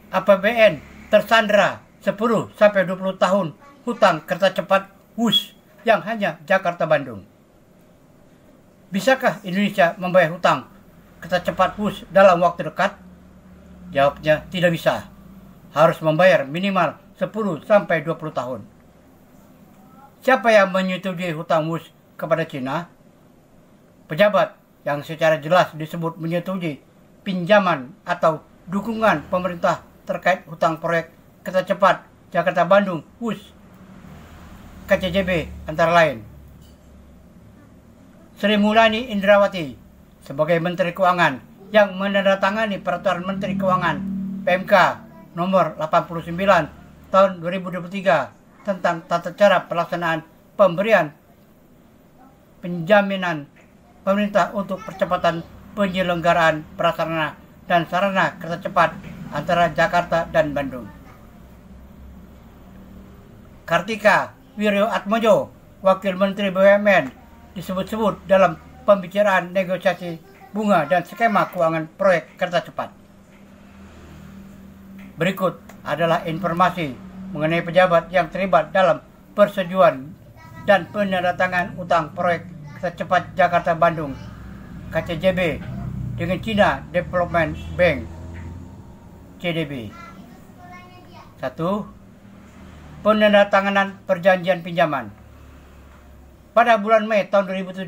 APBN tersandra 10-20 tahun hutang kereta cepat WUS yang hanya Jakarta-Bandung. Bisakah Indonesia membayar hutang kereta cepat WUS dalam waktu dekat? Jawabnya tidak bisa. Harus membayar minimal 10-20 tahun. Siapa yang menyetujui hutang WUS kepada Cina? Pejabat yang secara jelas disebut menyetujui pinjaman atau dukungan pemerintah terkait hutang proyek kereta cepat Jakarta-Bandung WUS KCJB antara lain. Sri Mulyani Indrawati sebagai Menteri Keuangan yang menandatangani Peraturan Menteri Keuangan PMK nomor 89 tahun 2023 tentang tata cara pelaksanaan pemberian penjaminan pemerintah untuk percepatan penyelenggaraan prasarana dan sarana kereta cepat antara Jakarta dan Bandung. Kartika Wirjoatmojo, Wakil Menteri BUMN, disebut-sebut dalam pembicaraan negosiasi bunga dan skema keuangan proyek kereta cepat. Berikut adalah informasi mengenai pejabat yang terlibat dalam persetujuan dan penandatangan utang proyek kereta cepat Jakarta-Bandung KCJB dengan China Development Bank CDB. 1. Penandatanganan perjanjian pinjaman. Pada bulan Mei tahun 2017,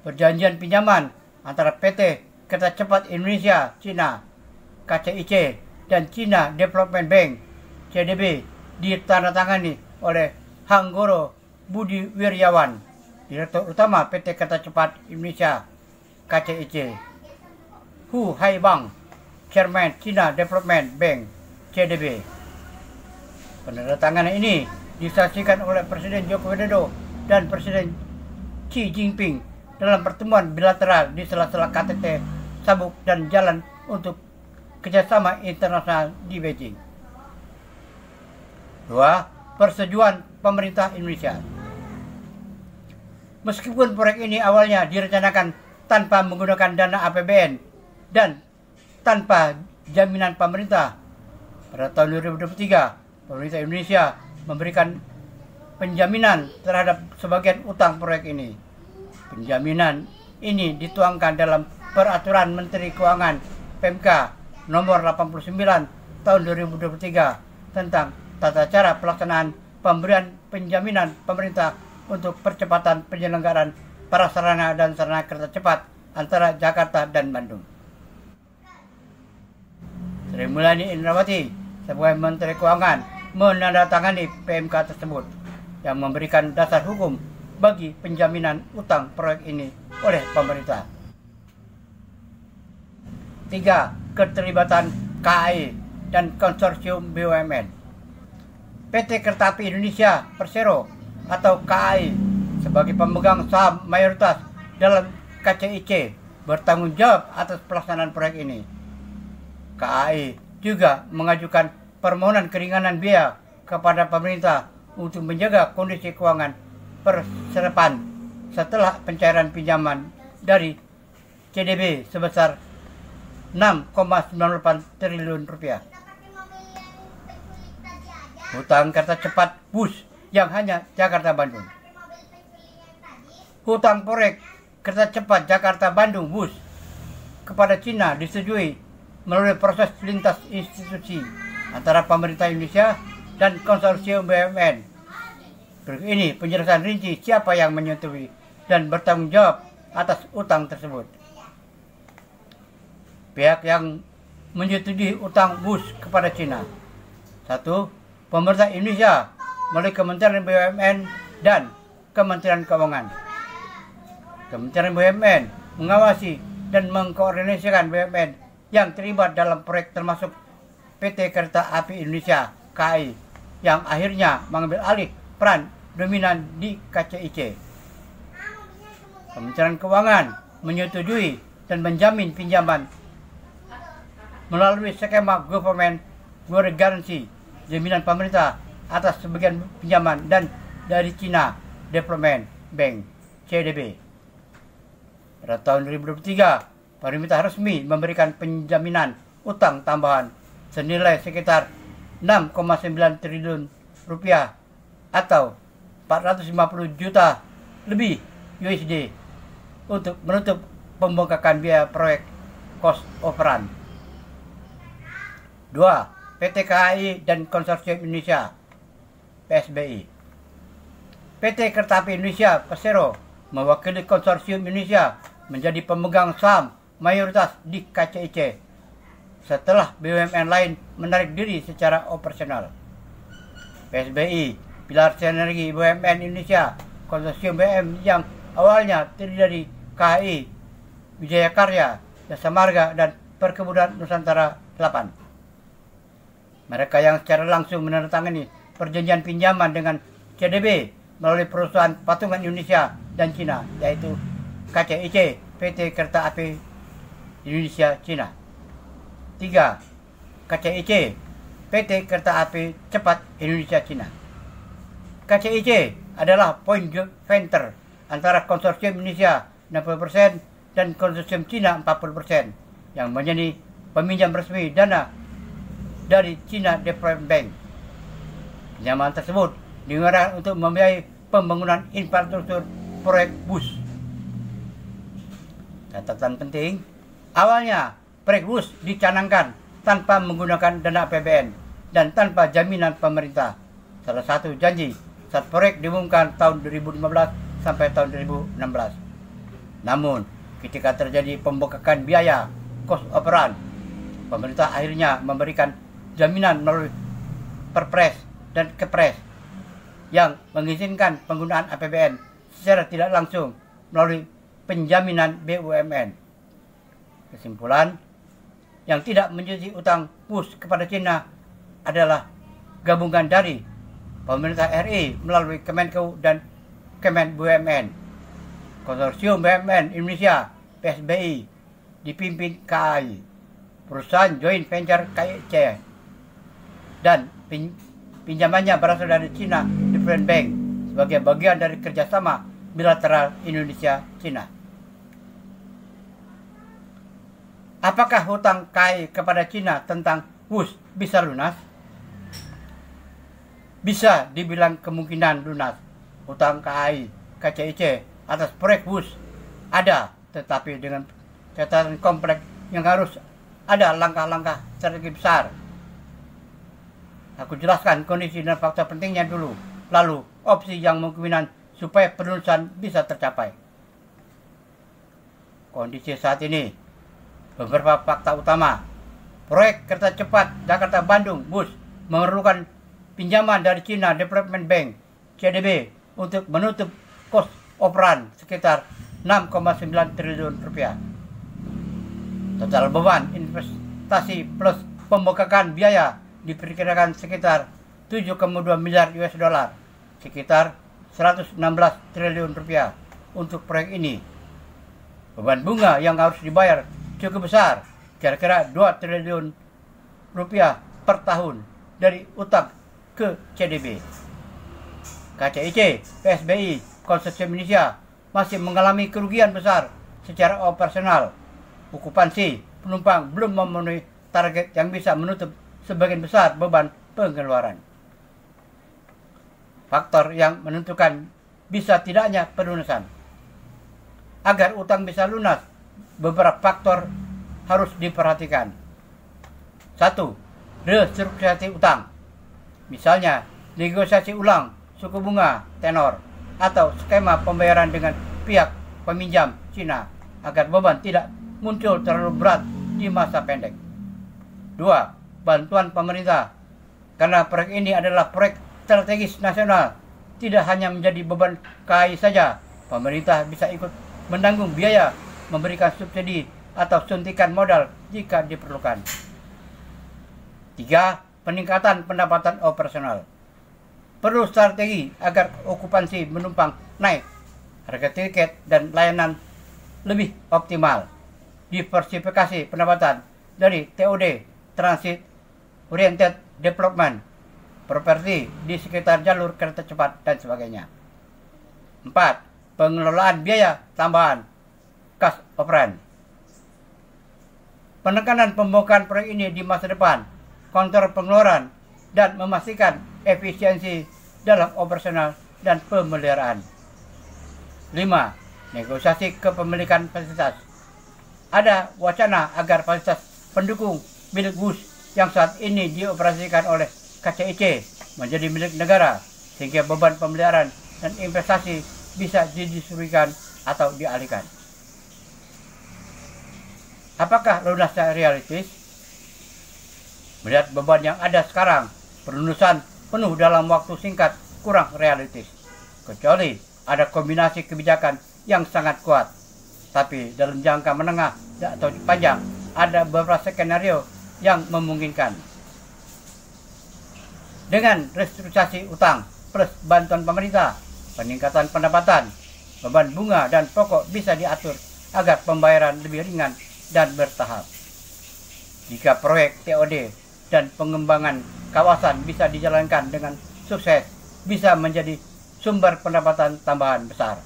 perjanjian pinjaman antara PT Kereta Cepat Indonesia Cina KCIC dan China Development Bank CDB ditandatangani oleh Hanggoro Budi Wirjawan, Direktur Utama PT Kereta Cepat Indonesia KCIC, Hu Haibang, Chairman China Development Bank CDB. Penandatanganan ini disaksikan oleh Presiden Joko Widodo dan Presiden Xi Jinping dalam pertemuan bilateral di sela-sela KTT Sabuk dan Jalan untuk Kerjasama Internasional di Beijing. 2. Persetujuan pemerintah Indonesia. Meskipun proyek ini awalnya direncanakan tanpa menggunakan dana APBN dan tanpa jaminan pemerintah, pada tahun 2023 pemerintah Indonesia memberikan penjaminan terhadap sebagian utang proyek ini. Penjaminan ini dituangkan dalam Peraturan Menteri Keuangan PMK nomor 89 tahun 2023 tentang tata cara pelaksanaan pemberian penjaminan pemerintah untuk percepatan penyelenggaraan prasarana dan sarana kereta cepat antara Jakarta dan Bandung. Sri Mulyani Indrawati sebagai Menteri Keuangan menandatangani PMK tersebut yang memberikan dasar hukum bagi penjaminan utang proyek ini oleh pemerintah. 3. Keterlibatan KAI dan konsorsium BUMN. PT Kereta Api Indonesia Persero atau KAI sebagai pemegang saham mayoritas dalam KCIC bertanggung jawab atas pelaksanaan proyek ini. KAI juga mengajukan permohonan keringanan biaya kepada pemerintah untuk menjaga kondisi keuangan perserepan setelah pencairan pinjaman dari CDB sebesar 6,98 triliun rupiah. Hutang kereta cepat WUS yang hanya Jakarta-Bandung. Hutang proyek kereta cepat Jakarta-Bandung WUS kepada Cina disetujui melalui proses lintas institusi antara pemerintah Indonesia dan konsorsium BUMN. Berikut ini penjelasan rinci siapa yang menyetujui dan bertanggung jawab atas utang tersebut. Pihak yang menyetujui utang WUS kepada Cina. 1. Pemerintah Indonesia melalui Kementerian BUMN dan Kementerian Keuangan. Kementerian BUMN mengawasi dan mengkoordinasikan BUMN yang terlibat dalam proyek termasuk PT Kereta Api Indonesia KAI yang akhirnya mengambil alih peran dominan di KCIC. Kementerian Keuangan menyetujui dan menjamin pinjaman melalui skema government guarantee jaminan pemerintah atas sebagian pinjaman dan dari China Development Bank CDB. Pada tahun 2023, pemerintah resmi memberikan penjaminan utang tambahan senilai sekitar 6,9 triliun rupiah atau 450 juta lebih USD untuk menutup pembengkakan biaya proyek cost overrun. 2. PT KAI dan Konsorsium Indonesia PSBI. PT Kereta Api Indonesia Persero mewakili Konsorsium Indonesia menjadi pemegang saham mayoritas di KCIC setelah BUMN lain menarik diri secara operasional. PSBI, pilar sinergi BUMN Indonesia, konsorsium BUMN yang awalnya terdiri dari KAI, Wijaya Karya, Jasa Marga, dan Perkebunan Nusantara 8. Mereka yang secara langsung menandatangani perjanjian pinjaman dengan CDB melalui perusahaan patungan Indonesia dan Cina, yaitu KCIC, PT Kereta Api Indonesia Cina. 3. KCIC, PT Kereta Api Cepat Indonesia Cina. KCIC adalah joint venture antara Konsorsium Indonesia 60% dan Konsorsium Cina 40% yang menjadi peminjam resmi dana dari China Development Bank. Pinjaman tersebut digunakan untuk membiayai pembangunan infrastruktur proyek bus. Catatan penting, awalnya proyek bus dicanangkan tanpa menggunakan dana APBN dan tanpa jaminan pemerintah. Salah satu janji saat proyek diumumkan tahun 2015 sampai tahun 2016. Namun, ketika terjadi pembengkakan biaya cost overrun, pemerintah akhirnya memberikan jaminan melalui Perpres dan Kepres yang mengizinkan penggunaan APBN secara tidak langsung melalui penjaminan BUMN. Kesimpulan, yang tidak menyetujui utang bus kepada Cina adalah gabungan dari pemerintah RI melalui Kemenku dan Kemen BUMN, Konsorsium BUMN Indonesia PSBI dipimpin KAI, perusahaan joint venture KIC, dan pinjamannya berasal dari China Development Bank sebagai bagian dari kerjasama bilateral Indonesia-China. Apakah hutang KAI kepada China tentang WUS bisa lunas? Bisa dibilang kemungkinan lunas. Hutang KAI, KCIC atas proyek WUS ada, tetapi dengan catatan kompleks yang harus ada langkah-langkah strategi besar. Aku jelaskan kondisi dan fakta pentingnya dulu, lalu opsi yang kemungkinan supaya pelunasan bisa tercapai. Kondisi saat ini, beberapa fakta utama. Proyek kereta cepat Jakarta-Bandung bus memerlukan pinjaman dari China Development Bank CDB untuk menutup cost overrun sekitar 6,9 triliun rupiah. Total beban investasi plus pembengkakan biaya diperkirakan sekitar 7,2 miliar US dollar, sekitar 116 triliun rupiah untuk proyek ini. Beban bunga yang harus dibayar cukup besar, kira-kira 2 triliun rupiah per tahun dari utang ke CDB. KCIC, PSBI, Konsorsium Indonesia masih mengalami kerugian besar secara operasional. Okupansi penumpang belum memenuhi target yang bisa menutup sebagian besar beban pengeluaran. Faktor yang menentukan bisa tidaknya pelunasan. Agar utang bisa lunas, beberapa faktor harus diperhatikan. 1. Restrukturisasi utang. Misalnya, negosiasi ulang suku bunga, tenor, atau skema pembayaran dengan pihak peminjam Cina agar beban tidak muncul terlalu berat di masa pendek. 2. Bantuan pemerintah. Karena proyek ini adalah proyek strategis nasional, tidak hanya menjadi beban KAI saja, pemerintah bisa ikut menanggung biaya, memberikan subsidi atau suntikan modal jika diperlukan. 3. Peningkatan pendapatan operasional. Perlu strategi agar okupansi penumpang naik, harga tiket dan layanan lebih optimal. Diversifikasi pendapatan dari TOD, Transit Oriented Development, properti di sekitar jalur kereta cepat, dan sebagainya. 4. Pengelolaan biaya tambahan, cost overrun. Penekanan pembongkaran proyek ini di masa depan kontrol pengeluaran, dan memastikan efisiensi dalam operasional dan pemeliharaan. 5. Negosiasi kepemilikan fasilitas. Ada wacana agar fasilitas pendukung milik WUS yang saat ini dioperasikan oleh KCIC menjadi milik negara, sehingga beban pemeliharaan dan investasi bisa didistribusikan atau dialihkan. Apakah lunasnya realistis? Melihat beban yang ada sekarang, pelunasan penuh dalam waktu singkat kurang realistis, kecuali ada kombinasi kebijakan yang sangat kuat. Tapi dalam jangka menengah atau panjang, ada beberapa skenario yang memungkinkan. Dengan restrukturisasi utang plus bantuan pemerintah, peningkatan pendapatan, beban bunga dan pokok bisa diatur agar pembayaran lebih ringan dan bertahap. Jika proyek TOD dan pengembangan kawasan bisa dijalankan dengan sukses, bisa menjadi sumber pendapatan tambahan besar.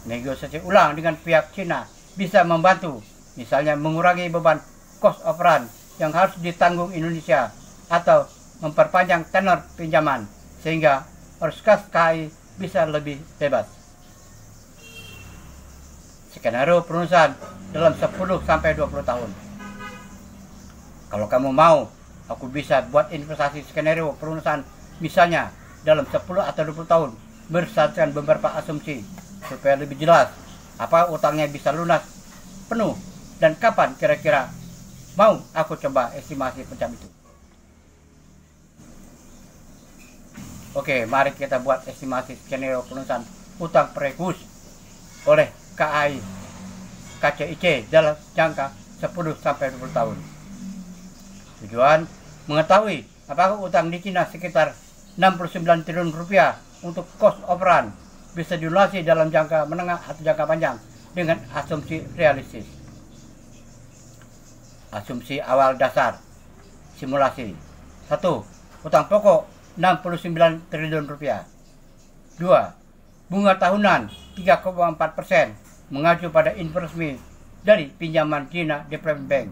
Negosiasi ulang dengan pihak Cina bisa membantu, misalnya mengurangi beban cost of run yang harus ditanggung Indonesia atau memperpanjang tenor pinjaman sehingga arus kas KAI bisa lebih bebas. Skenario perusahaan dalam 10-20 tahun. Kalau kamu mau, aku bisa buat investasi skenario perusahaan misalnya dalam 10 atau 20 tahun berdasarkan beberapa asumsi supaya lebih jelas apa utangnya bisa lunas penuh dan kapan kira-kira mau aku coba estimasi macam itu. Oke, mari kita buat estimasi skenario perusahaan utang proyek WUS oleh KAI KCIC dalam jangka 10-20 tahun. Tujuan mengetahui apakah utang di Cina sekitar 69 triliun rupiah untuk cost of run bisa dilunasi dalam jangka menengah atau jangka panjang dengan asumsi realistis. Asumsi awal dasar simulasi. 1. Utang pokok 69 triliun rupiah. 2. Bunga tahunan 3,4% mengacu pada informasi dari pinjaman China Development Bank.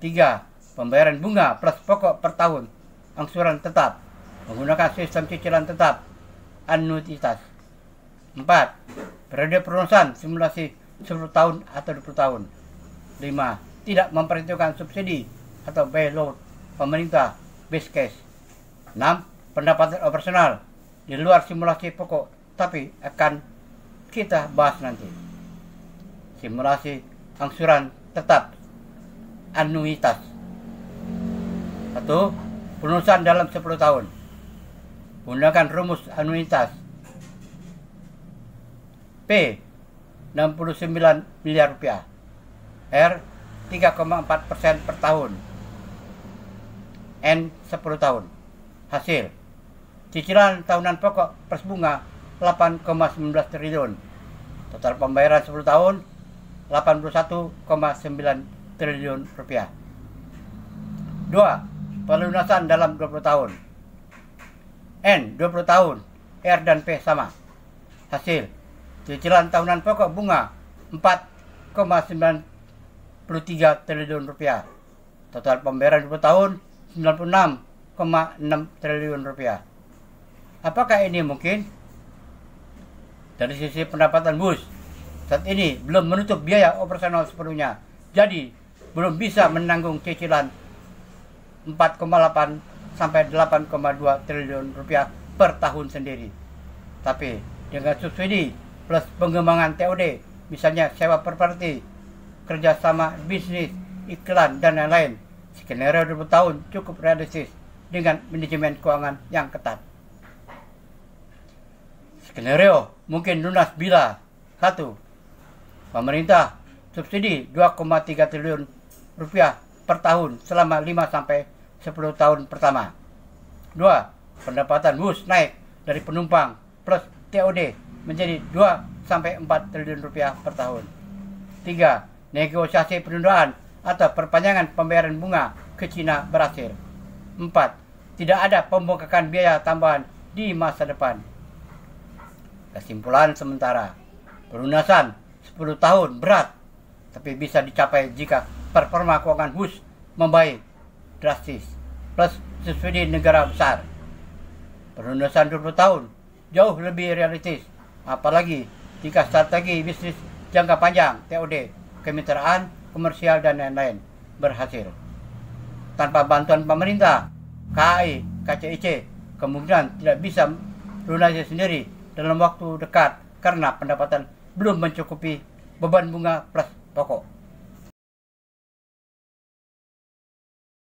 3. Pembayaran bunga plus pokok per tahun, angsuran tetap, menggunakan sistem cicilan tetap, anuitas. 4. Periode pelunasan simulasi 10 tahun atau 20 tahun. 5. Tidak memperhitungkan subsidi atau bailout pemerintah, base case. 6. Pendapatan operasional di luar simulasi pokok, tapi akan kita bahas nanti. Simulasi angsuran tetap, anuitas. 1. Pelunasan dalam 10 tahun. Gunakan rumus anuitas. P 69 miliar rupiah. R 3,4% per tahun. N 10 tahun. Hasil cicilan tahunan pokok plus bunga 8,19 triliun. Total pembayaran 10 tahun 81,9 triliun rupiah. 2. Pelunasan dalam 20 tahun. N 20 tahun, R dan P sama. Hasil cicilan tahunan pokok bunga 4,93 triliun rupiah. Total pembayaran 20 tahun 96,6 triliun rupiah. Apakah ini mungkin? Dari sisi pendapatan WUS, saat ini belum menutup biaya operasional sepenuhnya, jadi belum bisa menanggung cicilan 4,8 sampai 8,2 triliun rupiah per tahun sendiri. Tapi dengan subsidi plus pengembangan TOD, misalnya sewa properti, kerjasama bisnis, iklan, dan lain-lain, skenario 20 tahun cukup realistis dengan manajemen keuangan yang ketat. Skenario mungkin lunas bila 1. Pemerintah subsidi 2,3 triliun rupiah per tahun selama 5 sampai 10 tahun pertama. 2. Pendapatan WUS naik dari penumpang plus TOD menjadi 2 sampai 4 triliun rupiah per tahun. 3. Negosiasi penundaan atau perpanjangan pembayaran bunga ke Cina berhasil. 4. Tidak ada pembengkakan biaya tambahan di masa depan. Kesimpulan sementara, pelunasan 10 tahun berat, tapi bisa dicapai jika performa keuangan WUS membaik drastis, plus subsidi negara besar. Pelunasan 20 tahun jauh lebih realistis, apalagi jika strategi bisnis jangka panjang TOD, kemitraan, komersial, dan lain-lain berhasil. Tanpa bantuan pemerintah, KAI, KCIC kemungkinan tidak bisa lunasi sendiri dalam waktu dekat karena pendapatan belum mencukupi beban bunga plus pokok.